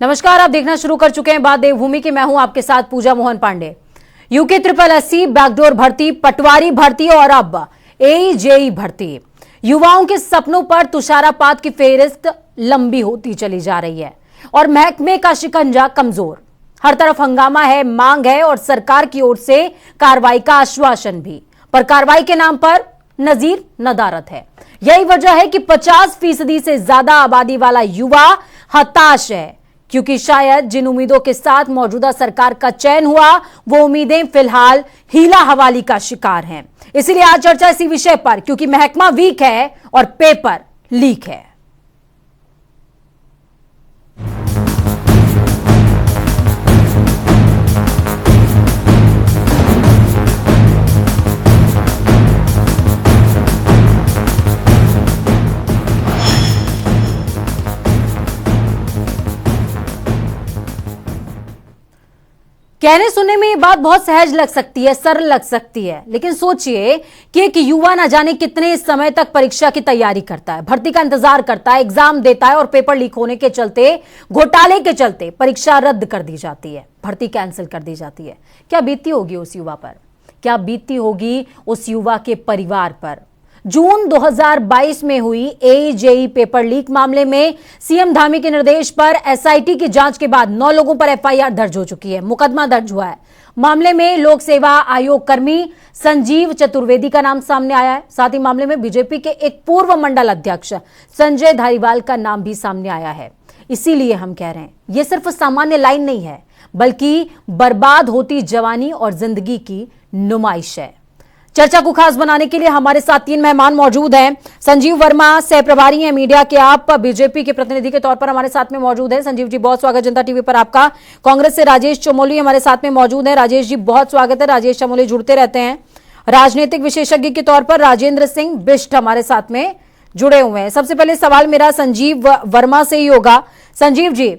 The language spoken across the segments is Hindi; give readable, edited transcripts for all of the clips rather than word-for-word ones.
नमस्कार, आप देखना शुरू कर चुके हैं बात देवभूमि की। मैं हूं आपके साथ पूजा मोहन पांडे। यूके 888 बैकडोर भर्ती, पटवारी भर्ती और अब एजेई भर्ती। युवाओं के सपनों पर तुषारापात की फेहरिस्त लंबी होती चली जा रही है और महकमे का शिकंजा कमजोर। हर तरफ हंगामा है, मांग है और सरकार की ओर से कार्रवाई का आश्वासन भी, पर कार्रवाई के नाम पर नजीर नदारत है। यही वजह है कि 50% से ज्यादा आबादी वाला युवा हताश है, क्योंकि शायद जिन उम्मीदों के साथ मौजूदा सरकार का चयन हुआ वो उम्मीदें फिलहाल हीला हवाली का शिकार हैं। इसीलिए आज चर्चा इसी विषय पर, क्योंकि महकमा वीक है और पेपर लीक है। कहने सुनने में ये बात बहुत सहज लग सकती है, सरल लग सकती है, लेकिन सोचिए कि एक युवा न जाने कितने समय तक परीक्षा की तैयारी करता है, भर्ती का इंतजार करता है, एग्जाम देता है और पेपर लीक होने के चलते, घोटाले के चलते परीक्षा रद्द कर दी जाती है, भर्ती कैंसिल कर दी जाती है। क्या बीती होगी उस युवा पर? क्या बीती होगी उस युवा के परिवार पर? जून 2022 में हुई एजेई पेपर लीक मामले में सीएम धामी के निर्देश पर एसआईटी की जांच के बाद 9 लोगों पर एफआईआर दर्ज हो चुकी है, मुकदमा दर्ज हुआ है। मामले में लोक सेवा आयोग कर्मी संजीव चतुर्वेदी का नाम सामने आया है। साथ ही मामले में बीजेपी के एक पूर्व मंडल अध्यक्ष संजय धारीवाल का नाम भी सामने आया है। इसीलिए हम कह रहे हैं, यह सिर्फ सामान्य लाइन नहीं है, बल्कि बर्बाद होती जवानी और जिंदगी की नुमाइश है। चर्चा को खास बनाने के लिए हमारे साथ 3 मेहमान मौजूद हैं। संजीव वर्मा सह प्रभारी हैं मीडिया के, आप बीजेपी के प्रतिनिधि के तौर पर हमारे साथ में मौजूद हैं। संजीव जी, बहुत स्वागत जनता टीवी पर आपका। कांग्रेस से राजेश चमोली हमारे साथ में मौजूद हैं। राजेश जी, बहुत स्वागत है। राजेश चमोली जुड़ते रहते हैं। राजनीतिक विशेषज्ञ के तौर पर राजेंद्र सिंह बिष्ट हमारे साथ में जुड़े हुए हैं। सबसे पहले सवाल मेरा संजीव वर्मा से ही होगा। संजीव जी,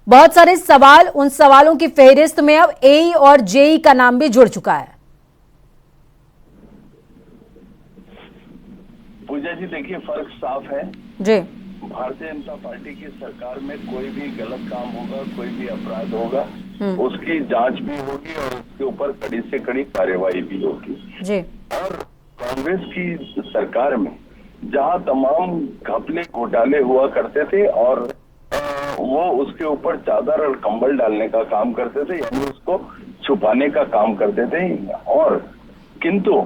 बहुत सारे सवाल, उन सवालों की फेहरिस्त में अब एई और जेई का नाम भी जुड़ चुका है। पूजा जी, देखिए फर्क साफ है जी। भारतीय जनता पार्टी की सरकार में कोई भी गलत काम होगा, कोई भी अपराध होगा, उसकी जांच भी होगी और उसके ऊपर कड़ी से कड़ी कार्यवाही भी होगी जी। और कांग्रेस की सरकार में जहां तमाम घपले घोटाले हुआ करते थे और वो उसके ऊपर चादर और कंबल डालने का काम करते थे, यानी उसको छुपाने का काम करते थे। और किंतु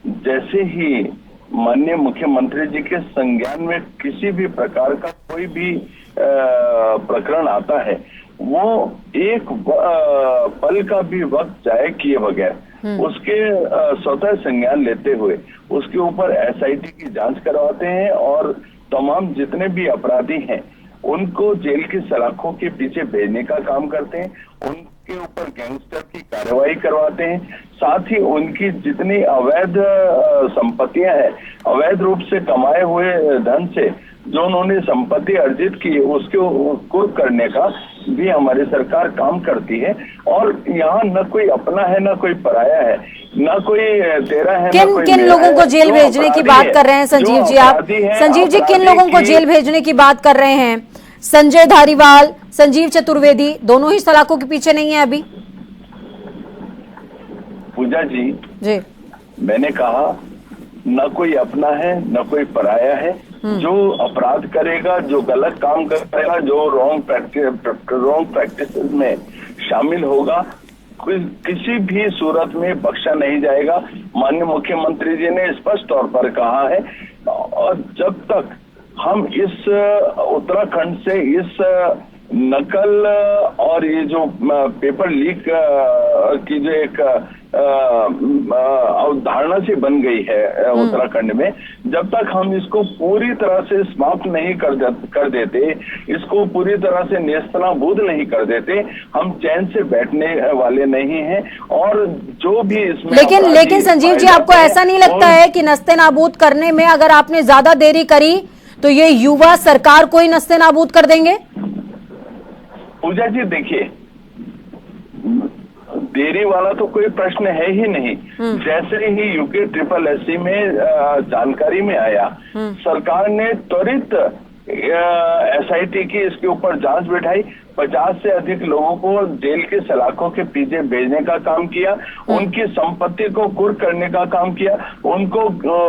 जैसे ही माननीय मुख्यमंत्री जी के संज्ञान में किसी भी प्रकार का कोई भी प्रकरण आता है, वो एक पल का भी वक्त जाए किए बगैर उसके स्वतः संज्ञान लेते हुए उसके ऊपर एसआईटी की जांच करवाते हैं और तमाम जितने भी अपराधी हैं उनको जेल की सलाखों के पीछे भेजने का काम करते हैं, उनके ऊपर गैंगस्टर की कार्रवाई करवाते हैं। साथ ही उनकी जितनी अवैध संपत्तियां हैं, अवैध रूप से कमाए हुए धन से जो उन्होंने संपत्ति अर्जित की उसके कुर्क करने का भी हमारी सरकार काम करती है। और यहाँ न कोई अपना है, न कोई पराया है, न कोई तेरा है। किन लोगों को जेल भेजने की बात कर रहे हैं संजीव जी? आप संजीव जी, किन लोगों को जेल भेजने की बात कर रहे हैं? संजय धारीवाल, संजीव चतुर्वेदी, दोनों ही सलाखों के पीछे नहीं है अभी? पूजा जी, मैंने कहा न कोई अपना है न कोई पराया है। जो अपराध करेगा, जो गलत काम करेगा, जो रॉन्ग प्रैक्टिस में शामिल होगा, किसी भी सूरत में बख्शा नहीं जाएगा। माननीय मुख्यमंत्री जी ने स्पष्ट तौर पर कहा है और जब तक हम इस उत्तराखंड से इस नकल और ये जो पेपर लीक की जो एक अवधारणा से बन गई है उत्तराखंड में, जब तक हम इसको पूरी तरह से समाप्त नहीं कर देते, इसको पूरी तरह से नेस्तनाबूद नहीं कर देते, हम चैन से बैठने वाले नहीं हैं। और जो भी इसमें लेकिन संजीव जी, आपको ऐसा नहीं लगता है कि नस्तेनाबूद करने में अगर आपने ज्यादा देरी करी तो ये युवा सरकार को ही नस्तेनाबूद कर देंगे? पूजा जी, देखिए, देरी वाला तो कोई प्रश्न है ही नहीं। जैसे ही यूके 888 में जानकारी में आया, सरकार ने त्वरित एसआईटी की इसके ऊपर जांच बैठाई। 50 से अधिक लोगों को जेल के सलाखों के पीछे भेजने का काम किया, उनकी संपत्ति को कुर्क करने का काम किया, उनको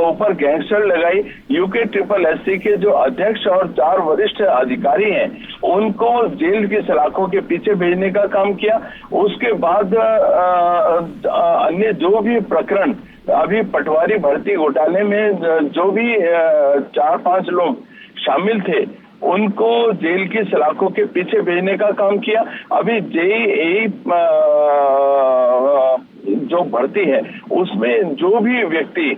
ऊपर गैंगस्टर लगाई। यूके SSS के जो अध्यक्ष और 4 वरिष्ठ अधिकारी हैं उनको जेल की सलाखों के पीछे भेजने का काम किया। उसके बाद अन्य जो भी प्रकरण अभी पटवारी भर्ती घोटाले में जो भी 4-5 लोग शामिल थे उनको जेल की सलाखों के पीछे भेजने का काम किया। अभी जेईई जो भर्ती है उसमें जो भी व्यक्ति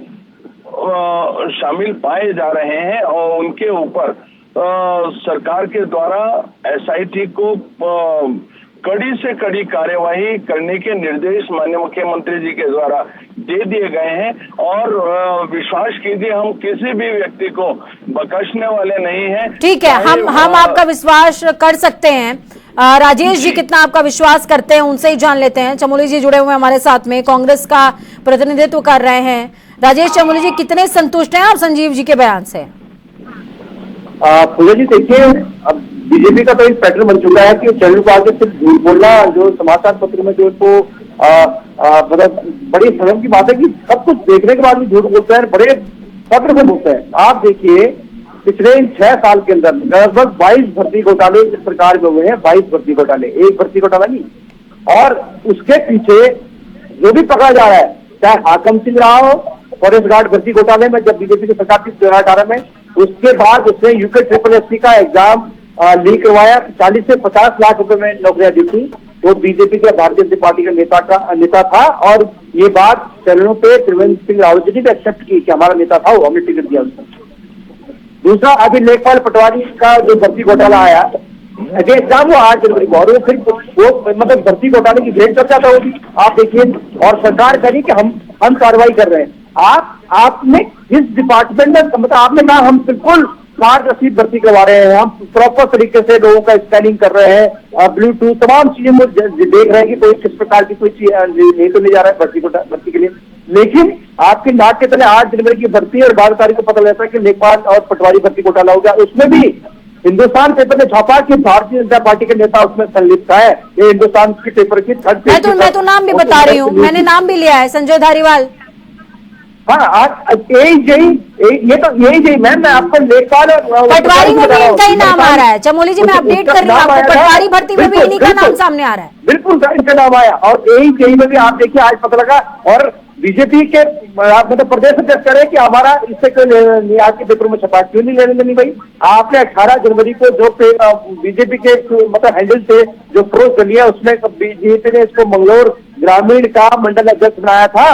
शामिल पाए जा रहे हैं और उनके ऊपर सरकार के द्वारा SIT को कड़ी से कड़ी कार्यवाही करने के निर्देश माननीय मुख्यमंत्री जी के द्वारा दे दिए गए हैं। और विश्वास कीजिए हम किसी भी व्यक्ति को बख्शने वाले नहीं हैं। ठीक है, हम आपका विश्वास कर सकते हैं। राजेश जी कितना आपका विश्वास करते हैं उनसे ही जान लेते हैं। चमोली जी जुड़े हुए हैं हमारे साथ में, कांग्रेस का प्रतिनिधित्व कर रहे हैं। राजेश चमोली जी, कितने संतुष्ट हैं आप संजीव जी के बयान से? पूजा जी देखिए, अब बीजेपी का तो एक पैटर्न बन चुका है कि चैनल को आगे सिर्फ झूठ बोलना, जो समाचार पत्र में जो इनको मतलब बड़ी शर्म की बात है कि सब कुछ देखने के बाद भी झूठ बोलते हैं, बड़े पत्र से बोलते हैं। आप देखिए पिछले 6 साल के अंदर लगभग 22 भर्ती घोटाले इस सरकार में हुए हैं। 22 भर्ती घोटाले, एक भर्ती घोटाला नहीं। और उसके पीछे जो भी पकड़ा जा रहा है, चाहे हाकम सिंह रहा हो फॉरेस्ट गार्ड भर्ती घोटाले में जब बीजेपी की सरकार थी 2018 में, उसके बाद उसने यूके SSS का एग्जाम लीक करवाया, 40 से 50 लाख रुपए में नौकरियां दी थी। तो बीजेपी के भारतीय जनता पार्टी का नेता था और ये बात चैनलों पे त्रिवेंद्र सिंह रावत जी ने भी एक्सेप्ट की कि हमारा नेता था, वो हमने टिकट दिया उसको। दूसरा, अभी लेखपाल पटवारी का जो भर्ती घोटाला आया एग्जाम वो 8 जनवरी को, और वो फिर वो मतलब भर्ती घोटाले की ग्रेड चर्चा था होगी। आप देखिए, और सरकार करी कि हम कार्रवाई कर रहे हैं। आपने इस डिपार्टमेंट में मतलब आपने कहा हम बिल्कुल पारदर्शी भर्ती करवा रहे हैं, हम प्रॉपर तरीके से लोगों का स्कैनिंग कर रहे हैं, ब्लूटूथ तमाम चीजें देख रहे हैं कि कोई किस प्रकार की कोई चीज नहीं तो नहीं जा रहा है भर्ती के लिए। लेकिन आपके नाक के तले 8 जनवरी की भर्ती और 12 तारीख को पता लगता है कि लेखपाल और पटवारी भर्ती घोटाला हो गया। उसमें भी हिंदुस्तान पेपर ने छापा कि भारतीय जनता पार्टी के नेता उसमें संलिप्त है। ये हिंदुस्तान के पेपर की मैं तो नाम भी बता रही हूँ, मैंने नाम भी लिया है, संजय धारीवाल। हाँ, यही मैम, मैं आपको लेखपाल और पटवारी में भी इनका ही नाम आ रहा है। चमोली जी मैं अपडेट कर रही हूँ आपको, पटवारी भर्ती में भी इन्हीं का नाम सामने आ रहा है। बिल्कुल इनका नाम आया, और यही में भी आप देखिए आज पता लगा। और बीजेपी के मतलब प्रदेश अध्यक्ष करें कि हमारा इससे कोई आज के पेपर में छपा, क्यों नहीं लेने देनी भाई? आपने 18 जनवरी को जो बीजेपी के मतलब हैंडल से जो प्रोज कर लिया उसमें बीजेपी ने इसको मंगलोर ग्रामीण का मंडल अध्यक्ष बनाया था।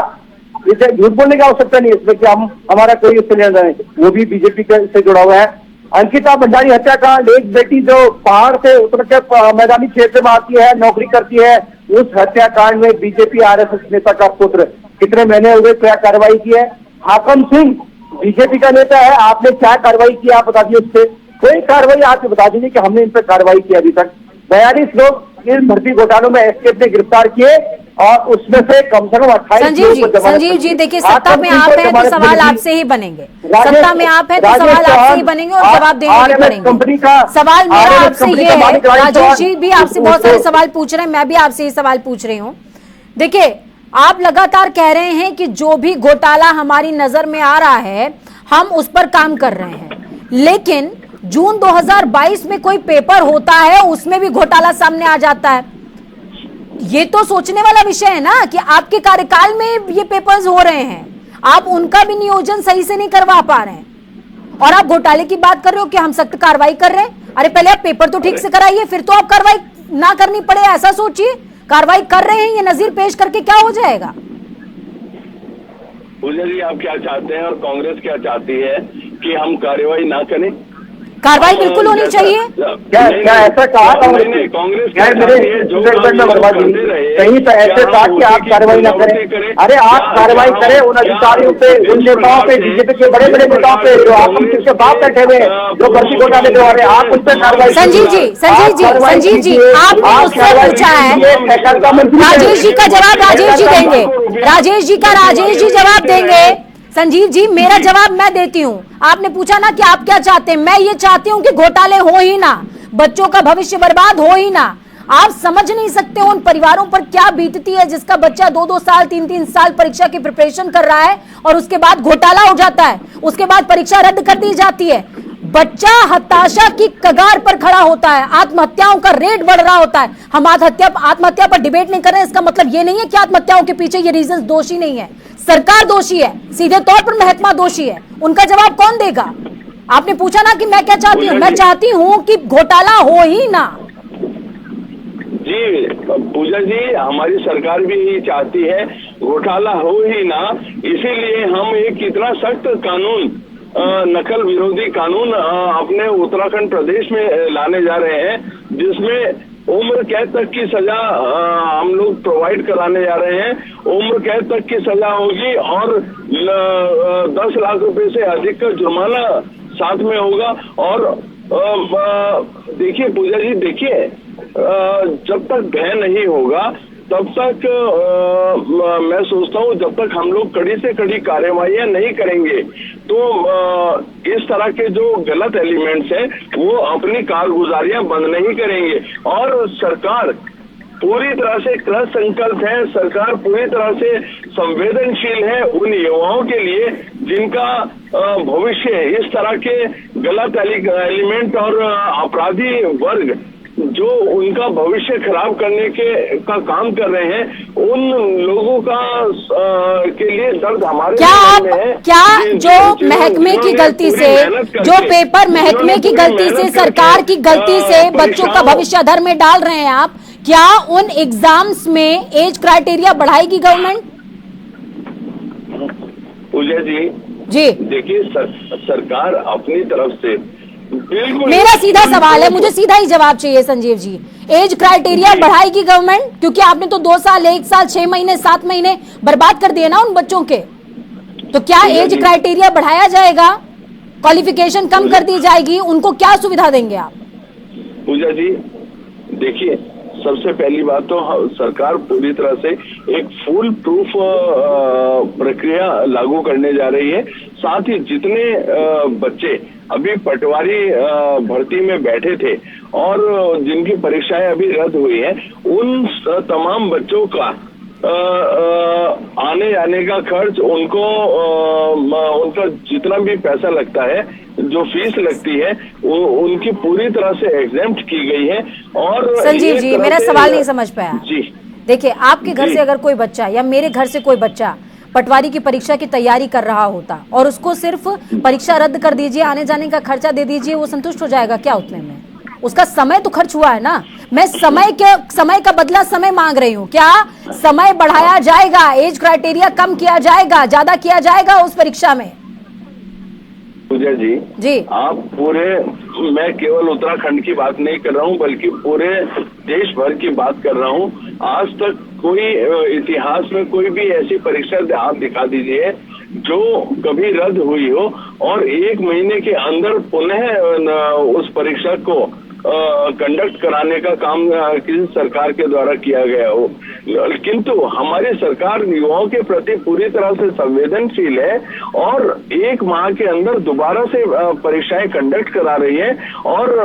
इसे झूठ बोलने की आवश्यकता नहीं इसमें कि हमारा कोई उससे लेना है, वो भी बीजेपी से जुड़ा हुआ है। अंकिता भंडारी हत्याकांड, एक बेटी जो पहाड़ से उतर के मैदानी क्षेत्र में आती है, नौकरी करती है, उस हत्याकांड में बीजेपी RSS नेता का पुत्र, कितने महीने हो गए, क्या कार्रवाई की है? हाकम सिंह बीजेपी का नेता है, आपने क्या कार्रवाई की आप बता दीजिए। उससे कोई कार्रवाई आप बता दीजिए कि हमने इन पर कार्रवाई की अभी तक। 42 लोग इन भर्ती घोटालों में एसटीएफ ने गिरफ्तार किए और उसमें से कम से कम 28 संजीव जी देखिए, सत्ता में आप हैं तो सवाल आपसे ही बनेंगे, सत्ता में आप हैं तो सवाल आपसे ही बनेंगे और जवाब देने भी पड़ेंगे। सवाल मेरा आपसे ये है, राजेश जी भी आपसे बहुत सारे सवाल पूछ रहे हैं, मैं भी आपसे ही सवाल पूछ रही हूँ। देखिए, आप लगातार कह रहे हैं कि जो भी घोटाला हमारी नजर में आ रहा है हम उस पर काम कर रहे हैं, लेकिन जून 2022 में कोई पेपर होता है उसमें भी घोटाला सामने आ जाता है। ये तो सोचने वाला विषय है ना कि आपके कार्यकाल में ये पेपर्स हो रहे हैं, आप उनका भी नियोजन सही से नहीं करवा पा रहे हैं और आप घोटाले की बात कर रहे हो कि हम सख्त कार्रवाई कर रहे हैं। अरे पहले आप पेपर तो ठीक से कराइए, फिर तो आप कार्रवाई ना करनी पड़े, ऐसा सोचिए। कार्रवाई कर रहे हैं, ये नजीर पेश करके क्या हो जाएगा? पूजा जी, आप क्या चाहते हैं और कांग्रेस क्या चाहती है कि हम कार्रवाई ना करें? कार्रवाई बिल्कुल होनी चाहिए। क्या ऐसा कहा कांग्रेस? कहीं तो ऐसे कहा कि आप कार्रवाई ना करें? अरे आप कार्रवाई करें उन अधिकारियों पे, उन नेताओं पे, बीजेपी के बड़े बड़े नेताओं पे जो आप उनके बाप बैठे हुए जो भर्ती घोटाले करवा रहे हैं, आप उस पर कार्रवाई। संजीव जी आपने मुझसे पूछा है, राजेश जी का जवाब राजेश जी देंगे, राजेश जी जवाब देंगे। संजीव जी मेरा जवाब मैं देती हूँ। आपने पूछा ना कि आप क्या चाहते हैं, मैं ये चाहती हूँ कि घोटाले हो ही ना, बच्चों का भविष्य बर्बाद हो ही ना। आप समझ नहीं सकते उन परिवारों पर क्या बीतती है जिसका बच्चा 2-2 साल 3-3 साल परीक्षा की प्रिपरेशन कर रहा है और उसके बाद घोटाला हो जाता है, उसके बाद परीक्षा रद्द कर दी जाती है, बच्चा हताशा की कगार पर खड़ा होता है, आत्महत्याओं का रेट बढ़ रहा होता है। हम आत्महत्या पर डिबेट नहीं कर रहे हैं, इसका मतलब ये नहीं है कि आत्महत्याओं के पीछे ये रीजन दोषी नहीं है, सरकार दोषी है, सीधे तौर पर महकमा दोषी है। उनका जवाब कौन देगा? आपने पूछा ना कि मैं क्या चाहती हूँ, मैं चाहती हूँ कि घोटाला हो ही ना। जी पूजा जी, हमारी सरकार भी यही चाहती है, घोटाला हो ही ना। इसीलिए हम एक इतना सख्त कानून, नकल विरोधी कानून अपने उत्तराखंड प्रदेश में लाने जा रहे हैं, जिसमें उम्र कैद तक की सजा हम लोग प्रोवाइड कराने जा रहे हैं। उम्र कैद तक की सजा होगी और 10 लाख रुपए से अधिक का जुर्माना साथ में होगा। और देखिए पूजा जी, देखिए जब तक भय नहीं होगा तब तक मैं सोचता हूँ जब तक हम लोग कड़ी से कड़ी कार्रवाइयां नहीं करेंगे तो इस तरह के जो गलत एलिमेंट्स हैं वो अपनी कारगुजारियां बंद नहीं करेंगे। और सरकार पूरी तरह से कृत संकल्प है, सरकार पूरी तरह से संवेदनशील है उन युवाओं के लिए जिनका भविष्य इस तरह के गलत एलिमेंट और अपराधी वर्ग जो उनका भविष्य खराब करने का काम कर रहे हैं, उन लोगों का के लिए दर्द हमारे में है। क्या जो महकमे की गलती से, जो पेपर महकमे की गलती से, सरकार की गलती से बच्चों का भविष्य अधर में डाल रहे हैं आप, क्या उन एग्जाम्स में एज क्राइटेरिया बढ़ाएगी गवर्नमेंट? पूजा जी देखिए, सरकार अपनी तरफ से बिल्कुल। मेरा सीधा सवाल है, मुझे सीधा ही जवाब चाहिए संजीव जी। एज क्राइटेरिया बढ़ाएगी गवर्नमेंट? क्योंकि आपने तो 2 साल, 1 साल, 6 महीने, 7 महीने बर्बाद कर दिए ना उन बच्चों के। तो क्या एज क्राइटेरिया बढ़ाया जाएगा? क्वालिफिकेशन कम कर दी जाएगी? उनको क्या सुविधा देंगे आप? पूजा जी देखिए, सबसे पहली बात तो सरकार पूरी तरह से एक फुल प्रूफ प्रक्रिया लागू करने जा रही है। साथ ही जितने बच्चे अभी पटवारी भर्ती में बैठे थे और जिनकी परीक्षाएं अभी रद्द हुई हैं, उन तमाम बच्चों का आने जाने का खर्च, उनको उनका जितना भी पैसा लगता है, जो फीस लगती है, उनकी पूरी तरह से एग्जेम्प्ट की गई है। और संजीव जी, मेरा सवाल नहीं समझ पाया जी। देखिए, आपके घर से अगर कोई बच्चा या मेरे घर से कोई बच्चा पटवारी की परीक्षा की तैयारी कर रहा होता और उसको सिर्फ परीक्षा रद्द कर दीजिए, आने जाने का खर्चा दे दीजिए, वो संतुष्ट हो जाएगा क्या उतने में? उसका समय तो खर्च हुआ है ना। मैं समय का बदला समय मांग रही हूँ। क्या समय बढ़ाया जाएगा? एज क्राइटेरिया कम किया जाएगा, ज्यादा किया जाएगा उस परीक्षा में? पूजा जी आप पूरे, मैं केवल उत्तराखंड की बात नहीं कर रहा हूँ बल्कि पूरे देश भर की बात कर रहा हूँ। आज तक कोई इतिहास में कोई भी ऐसी परीक्षा आप दिखा दीजिए जो कभी रद्द हुई हो और 1 महीने के अंदर पुनः उस परीक्षा को कंडक्ट कराने का काम किसी सरकार के द्वारा किया गया हो। किंतु हमारी सरकार युवाओं के प्रति पूरी तरह से संवेदनशील है और 1 माह के अंदर दोबारा से परीक्षाएं कंडक्ट करा रही है और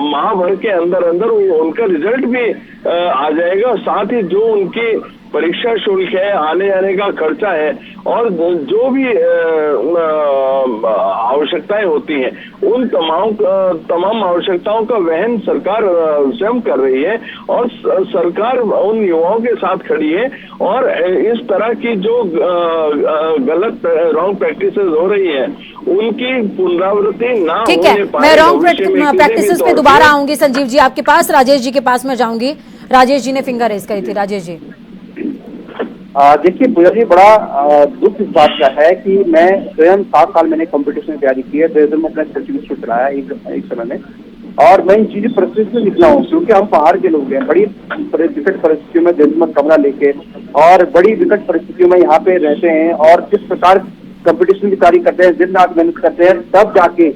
माह भर के अंदर उनका रिजल्ट भी आ जाएगा। साथ ही जो उनकी परीक्षा शुल्क है, आने जाने का खर्चा है और जो भी आवश्यकताएं होती हैं, उन तमाम आवश्यकताओं का वहन सरकार स्वयं कर रही है और सरकार उन युवाओं के साथ खड़ी है। और इस तरह की जो गलत रॉन्ग प्रैक्टिसेस हो रही है उनकी पुनरावृत्ति ना ठीक है, मैं रॉन्ग प्रैक्टिसेस पे दोबारा आऊंगी संजीव जी आपके पास। राजेश जी के पास में जाऊंगी। राजेश जी ने फिंगर रेज करी थी। राजेश जी देखिए पूजा जी, बड़ा दुख इस बात का है कि मैं स्वयं 7 साल मैंने कंपटीशन में तैयारी की है, 2000 में अपना सर्टिफिकेट को चलाया एक समय में, और मैं इन चीजें परिस्थिति में निकला हूँ क्योंकि हम पहाड़ के लोग हैं। बड़ी विकट परिस्थितियों में जजमत कमरा लेके और बड़ी विकट परिस्थितियों में यहाँ पे रहते हैं और जिस प्रकार कंपटीशन की तैयारी करते हैं, दिन रात मेहनत करते हैं, तब जाके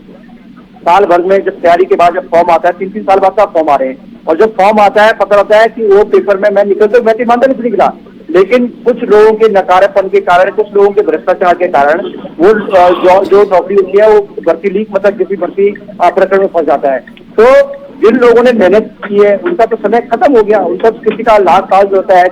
साल भर में जब तैयारी के बाद जब फॉर्म आता है, 3-3 साल बाद फॉर्म आ रहे हैं और जब फॉर्म आता है पता लगता है कि वो पेपर में मैं निकलता, मैं ईमानदारी से निकला, लेकिन कुछ लोगों के नकारापन के कारण, कुछ लोगों के भ्रष्टाचार के कारण वो जो नौकरी होती है वो भर्ती लीक, मतलब किसी भर्ती प्रकरण में फंस जाता है। तो जिन लोगों ने मेहनत की है उनका तो समय खत्म हो गया। उनका किसी का लाख साल होता है,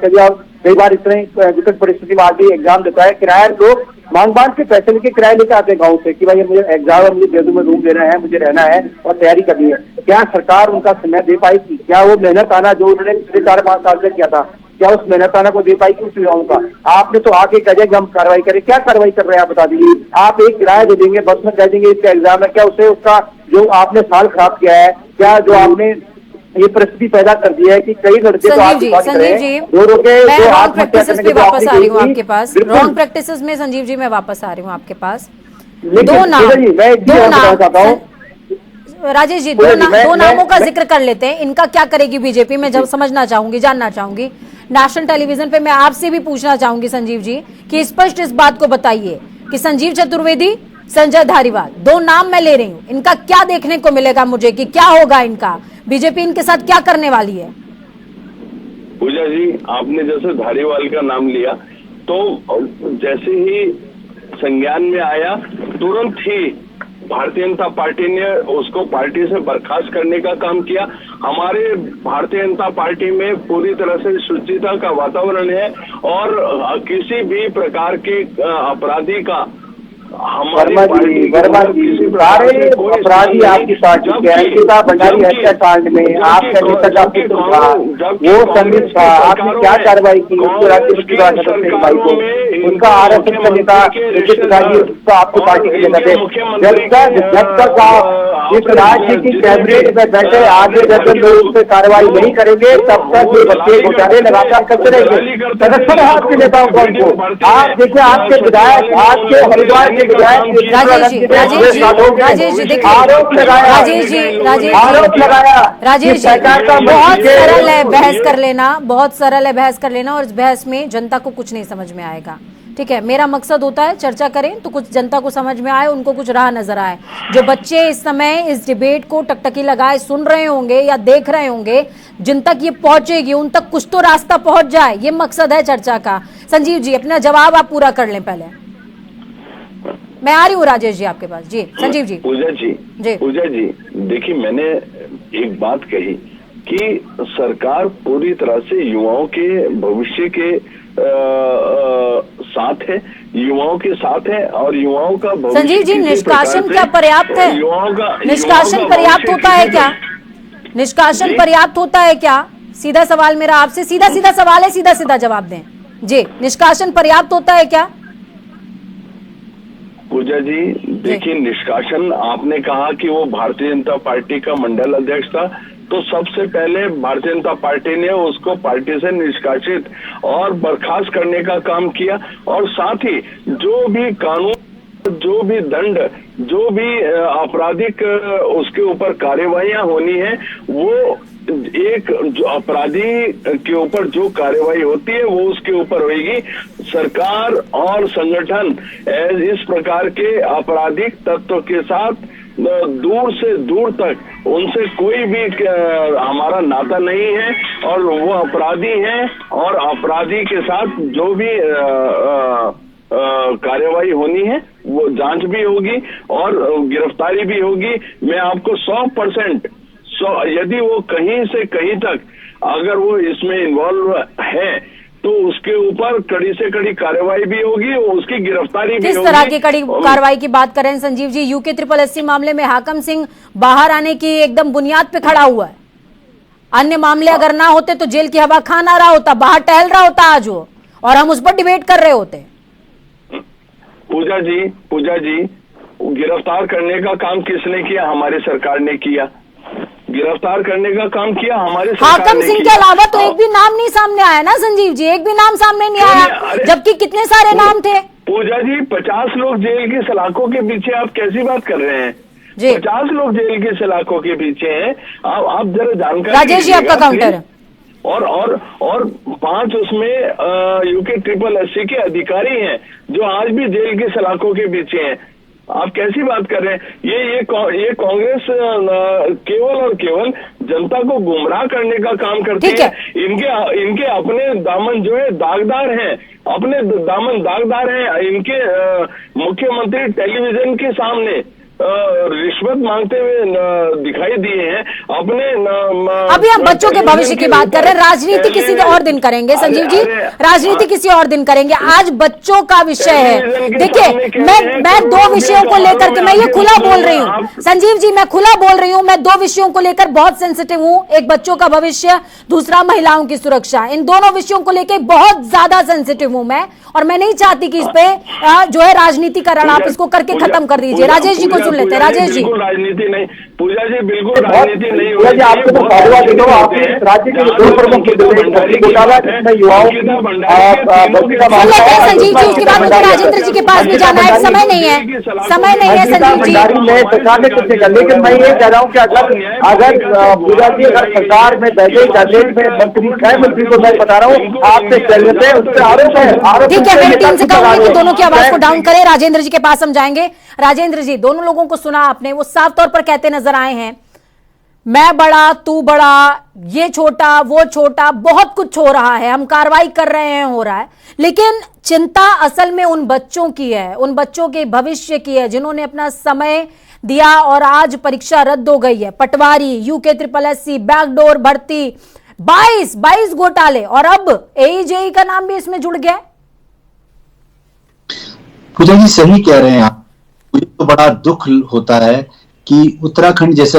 कई बार इतने विकट परिस्थिति में आदमी एग्जाम देता है। किराया लोग मांग के पैसे लेके किराया लेके आते हैं गाँव से कि भाई मुझे एग्जाम है, मुझे दे में रूम लेना है, मुझे रहना है और तैयारी करनी है। क्या सरकार उनका समय दे पाएगी? क्या वो मेहनत आना जो उन्होंने पिछले 4-5 साल से किया था, क्या उस मेहनताना को दे पाएगी उस युवाओं का? आपने तो आके कह दिया कि हम कार्रवाई करें। क्या कार्रवाई कर रहे हैं आप बता दीजिए। आप एक किराया दे देंगे, बस में कह देंगे इसका एग्जाम है, क्या उसे उसका जो आपने साल खराब किया है, क्या जो आपने ये परिस्थिति पैदा कर दी है कि कई लड़के तो संजीव जी मैं रॉन्ग प्रैक्टिसेस पे वापस आ रही हूँ आपके पास। रॉन्ग प्रैक्टिसेस में संजीव जी मैं वापस आ रही हूँ आपके पास। दो नाम राजेश जी, दो नामों का जिक्र कर लेते हैं। इनका क्या करेगी बीजेपी? मैं जब समझना चाहूंगी, जानना चाहूंगी। नेशनल टेलीविजन पे मैं आपसे भी पूछना चाहूंगी संजीव जी कि स्पष्ट इस बात को बताइए कि संजीव चतुर्वेदी, संजय धारीवाल, दो नाम मैं ले रही हूँ, इनका क्या देखने को मिलेगा मुझे कि क्या होगा इनका? बीजेपी इनके साथ क्या करने वाली है? पूजा जी, आपने जैसे धारीवाल का नाम लिया तो जैसे ही संज्ञान में आया तुरंत ही भारतीय जनता पार्टी ने उसको पार्टी से बर्खास्त करने का काम किया। हमारे भारतीय जनता पार्टी में पूरी तरह से शुचिता का वातावरण है और किसी भी प्रकार के अपराधी का हमारी पार्टी सारे अपराधी आपकी पार्टी के अंकिता भंडारी हत्याकांड में आपका नेता का पुत्र था, वो संदीप था, आपने क्या कार्रवाई की? उसको राज्य सदस्य भाई को, उनका आरएसएस का नेता आपकी पार्टी के नेता थे। जब तक आप इस राज्य की कैबिनेट में बैठे आगे दर्जन लोग उस पर कार्रवाई नहीं करेंगे तब तक ये बच्चे घोटाले लगातार करते रहेंगे। सदस्य है आपके नेताओं को। आप देखिए, आपके विधायक, आपके हरिद्वार के विधायक राजेश जी बहुत सरल है बहस कर लेना, बहुत सरल है बहस कर लेना और इस बहस में जनता को कुछ नहीं समझ में आएगा। ठीक है, मेरा मकसद होता है चर्चा करें तो कुछ जनता को समझ में आए, उनको कुछ राह नजर आए। जो बच्चे इस समय इस डिबेट को टकटकी लगाए सुन रहे होंगे या देख रहे होंगे, जिन तक ये पहुंचेगी उन तक कुछ तो रास्ता पहुंच जाए, ये मकसद है चर्चा का। संजीव जी अपना जवाब आप पूरा कर लें पहले, मैं आ रही हूँ राजेश जी आपके पास। जी संजीव जी। पूजा जी देखिए, मैंने एक बात कही कि सरकार पूरी तरह से युवाओं के भविष्य के साथ है, युवाओं के साथ है और युवाओं का भविष्य। संजीव जी, निष्कासन क्या पर्याप्त है? निष्कासन पर्याप्त होता है क्या? निष्कासन पर्याप्त होता है क्या? सीधा सवाल मेरा आपसे, सीधा सवाल है, सीधा जवाब दें। जी, निष्कासन पर्याप्त होता है क्या? पूजा जी देखिए, निष्कासन आपने कहा कि वो भारतीय जनता पार्टी का मंडल अध्यक्ष था, तो सबसे पहले भारतीय जनता पार्टी ने उसको पार्टी से निष्कासित और बर्खास्त करने का काम किया और साथ ही जो भी कानून, जो भी दंड, जो भी आपराधिक उसके ऊपर कार्यवाहियां होनी है, वो एक जो अपराधी के ऊपर जो कार्यवाही होती है वो उसके ऊपर होगी। सरकार और संगठन इस प्रकार के आपराधिक तत्व के साथ दूर से दूर तक उनसे कोई भी हमारा नाता नहीं है और वो अपराधी हैं और अपराधी के साथ जो भी कार्यवाही होनी है वो जांच भी होगी और गिरफ्तारी भी होगी। मैं आपको 100% यदि वो कहीं से कहीं तक अगर वो इसमें इन्वॉल्व है तो उसके ऊपर कड़ी से कड़ी कार्रवाई भी होगी और उसकी गिरफ्तारी भी होगी। किस तरह की कड़ी कार्रवाई की बात करें संजीव जी? यूके 888 मामले में हाकम सिंह बाहर आने की एकदम बुनियाद पे खड़ा हुआ है। अन्य मामले अगर ना होते तो जेल की हवा खा ना रहा होता, बाहर टहल रहा होता आज वो, और हम उस पर डिबेट कर रहे होते। पूजा जी गिरफ्तार करने का काम किसने किया? हमारी सरकार ने किया। गिरफ्तार करने का काम किया हमारे हाकम सिंह के अलावा तो एक भी नाम नहीं सामने आया ना संजीव जी, एक भी नाम सामने नहीं आया, जबकि कितने सारे नाम थे। पूजा जी 50 लोग जेल की सलाखों के पीछे, आप कैसी बात कर रहे हैं? 50 लोग जेल की सलाखों के पीछे हैं। आप जरा जानकारी राजेश जी आपका काउंटर है। और 5 उसमें यूके 888 के अधिकारी हैं जो आज भी जेल की सलाखों के पीछे हैं। आप कैसी बात कर रहे हैं? ये कांग्रेस केवल और केवल जनता को गुमराह करने का काम करती है। इनके अपने दामन जो है दागदार हैं, अपने दामन दागदार हैं। इनके मुख्यमंत्री टेलीविजन के सामने रिश्वत मांगते हुए दिखाई दिए हैं अपने अभी हम बच्चों के भविष्य की बात कर रहे हैं। राजनीति किसी और दिन करेंगे संजीव जी, राजनीति किसी और दिन करेंगे। आज बच्चों का विषय है। देखिए मैं दो विषयों को लेकर के मैं ये खुला बोल रही हूँ संजीव जी, मैं खुला बोल रही हूँ। मैं दो विषयों को लेकर बहुत सेंसिटिव हूँ, एक बच्चों का भविष्य, दूसरा महिलाओं की सुरक्षा। इन दोनों विषयों को लेकर बहुत ज्यादा सेंसिटिव हूँ मैं, और मैं नहीं चाहती कि इस पे जो है राजनीतिकरण आप इसको करके खत्म कर दीजिए। राजेश जी को सुन लेते हैं। राजेश जी, राजनीति नहीं पूजा जी, बिल्कुल राजनीति नहीं पूजा जी, आपको तो साधुवाद देता हूं। आपने राज्य के दो प्रमुख मुद्दे घोटाला जिसमें युवाओं सुन लेते हैं संजीव जी, उसके बाद मुझे राजेंद्र जी के पास भी जाना है। समय नहीं है, समय नहीं है संजीव जी। सरकार ने कुछ नहीं, लेकिन मैं ये कह रहा हूँ कि अगर पूजा जी अगर सरकार में बैठे कैबिनेट में मंत्री गृह मंत्री को मैं बता रहा हूँ आपसे चल रहे उस पर आरोप है। ठीक है, मेरी टीम से कहूंगी कि दोनों की आवाज को डाउन करें। राजेंद्र जी के पास हम जाएंगे। राजेंद्र जी, दोनों लोगों को सुना आपने, वो साफ तौर पर कहते नजर आए हैं मैं बड़ा तू बड़ा, ये छोटा वो छोटा, बहुत कुछ हो रहा है, हम कार्रवाई कर रहे हैं, हो रहा है। लेकिन चिंता असल में उन बच्चों की है, उन बच्चों के भविष्य की है जिन्होंने अपना समय दिया और आज परीक्षा रद्द हो गई है। पटवारी, यूके SSSC, बैकडोर भर्ती, 22 घोटाले, और अब AEJE का नाम भी इसमें जुड़ गया। पूजा जी सही कह रहे हैं आप। मुझे तो बड़ा दुख होता है कि उत्तराखंड जैसे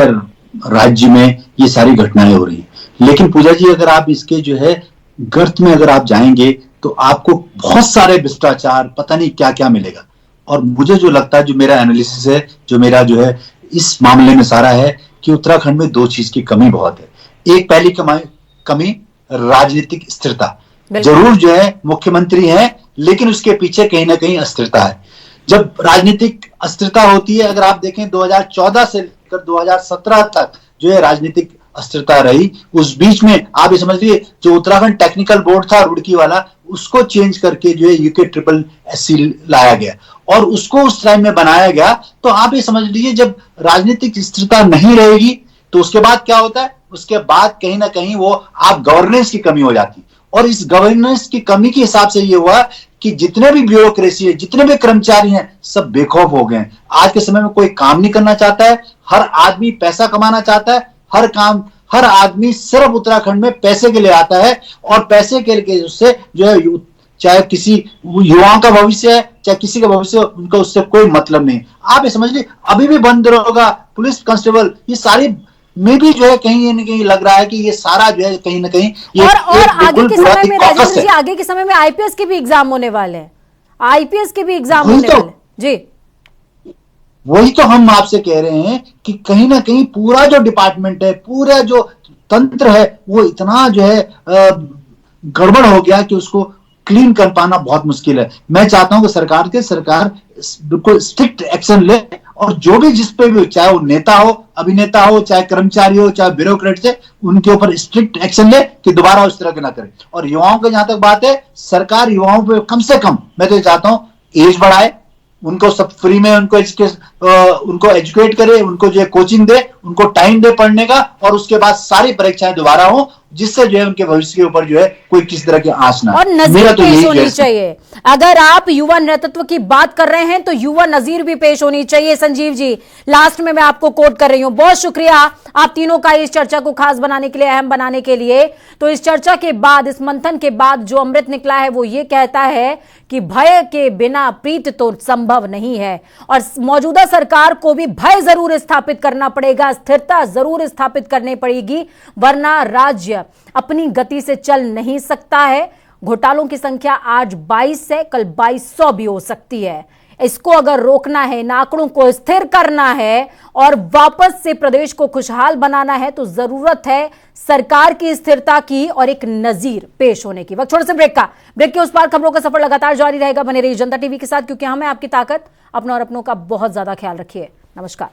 राज्य में ये सारी घटनाएं हो रही हैं। लेकिन पूजा जी अगर आप इसके जो है गर्त में अगर आप जाएंगे तो आपको बहुत सारे भ्रष्टाचार, पता नहीं क्या क्या मिलेगा। और मुझे जो लगता है, जो मेरा एनालिसिस है, जो मेरा जो है इस मामले में सारा है कि उत्तराखंड में दो चीज की कमी बहुत है। एक पहली कमी राजनीतिक स्थिरता। जरूर जो है मुख्यमंत्री है, लेकिन उसके पीछे कहीं ना कहीं अस्थिरता है। जब राजनीतिक अस्थिरता होती है, अगर आप देखें 2014 से लेकर 2017 तक जो है राजनीतिक अस्थिरता रही, उस बीच में आप ये समझ लीजिए जो उत्तराखंड टेक्निकल बोर्ड था रुड़की वाला, उसको चेंज करके जो है यूके SSSC लाया गया और उसको उस टाइम में बनाया गया। तो आप ये समझ लीजिए जब राजनीतिक स्थिरता नहीं रहेगी तो उसके बाद क्या होता है, उसके बाद कहीं ना कहीं वो आप गवर्नेंस की कमी हो जाती। और इस गवर्नेंस की कमी के हिसाब से ये हुआ कि जितने भी ब्यूरोक्रेसी है, जितने भी कर्मचारी हैं, सब बेखौफ हो गए। आज के समय में कोई काम नहीं करना चाहता है, हर आदमी पैसा कमाना चाहता है, हर आदमी सिर्फ उत्तराखंड में पैसे के लिए आता है और पैसे के लिए उससे जो है चाहे किसी युवाओं का भविष्य है चाहे किसी का भविष्य, उनका उससे कोई मतलब नहीं। आप ये समझ लीजिए अभी भी बंद होगा पुलिस कांस्टेबल, ये सारी में भी जो है कहीं न कहीं लग रहा है कि ये सारा जो है कहीं ना कहीं ये और आगे के समय में राजेंद्र जी, आगे के समय में IPS के भी एग्जाम होने वाले हैं, IPS के भी एग्जाम होने वाले जी। वही तो हम आपसे कह रहे हैं कि कहीं ना कहीं पूरा जो डिपार्टमेंट है, पूरा जो तंत्र है, वो इतना जो है गड़बड़ हो गया कि उसको क्लीन कर पाना बहुत मुश्किल है। मैं चाहता हूं कि सरकार बिल्कुल स्ट्रिक्ट एक्शन ले और जो भी जिस पे भी, चाहे वो नेता हो, अभिनेता हो, चाहे कर्मचारी हो, चाहे ब्यूरोक्रेट से, उनके ऊपर स्ट्रिक्ट एक्शन ले कि दोबारा उस तरह के ना करें। और युवाओं की जहां तक बात है, सरकार युवाओं पे कम से कम, मैं तो चाहता हूं एज बढ़ाए, उनको सब फ्री में उनको एजुकेट करे, उनको जो है कोचिंग दे, उनको टाइम दे पढ़ने का, और उसके बाद सारी परीक्षाएं दोबारा हो, जिससे जो है उनके भविष्य के ऊपर जो है कोई किसी तरह की आस ना। और नजीर तो पेश होनी चाहिए। अगर आप युवा नेतृत्व की बात कर रहे हैं तो युवा नजीर भी पेश होनी चाहिए। संजीव जी, लास्ट में मैं आपको कोट कर रही हूं, बहुत शुक्रिया आप तीनों का इस चर्चा को खास बनाने के लिए, अहम बनाने के लिए। तो इस चर्चा के बाद, इस मंथन के बाद जो अमृत निकला है वो ये कहता है कि भय के बिना प्रीत तो संभव नहीं है, और मौजूदा सरकार को भी भय जरूर स्थापित करना पड़ेगा, स्थिरता जरूर स्थापित करनी पड़ेगी, वरना राज्य अपनी गति से चल नहीं सकता है। घोटालों की संख्या आज 22 है, कल 2200 भी हो सकती है। इसको अगर रोकना है, इन आंकड़ों को स्थिर करना है और वापस से प्रदेश को खुशहाल बनाना है, तो जरूरत है सरकार की स्थिरता की और एक नजीर पेश होने की। वक्त छोटे से ब्रेक के उस पार खबरों का सफर लगातार जारी रहेगा। बने रहिए जनता टीवी के साथ, क्योंकि हमें आपकी ताकत, अपना और अपनों का बहुत ज्यादा ख्याल रखिए। नमस्कार।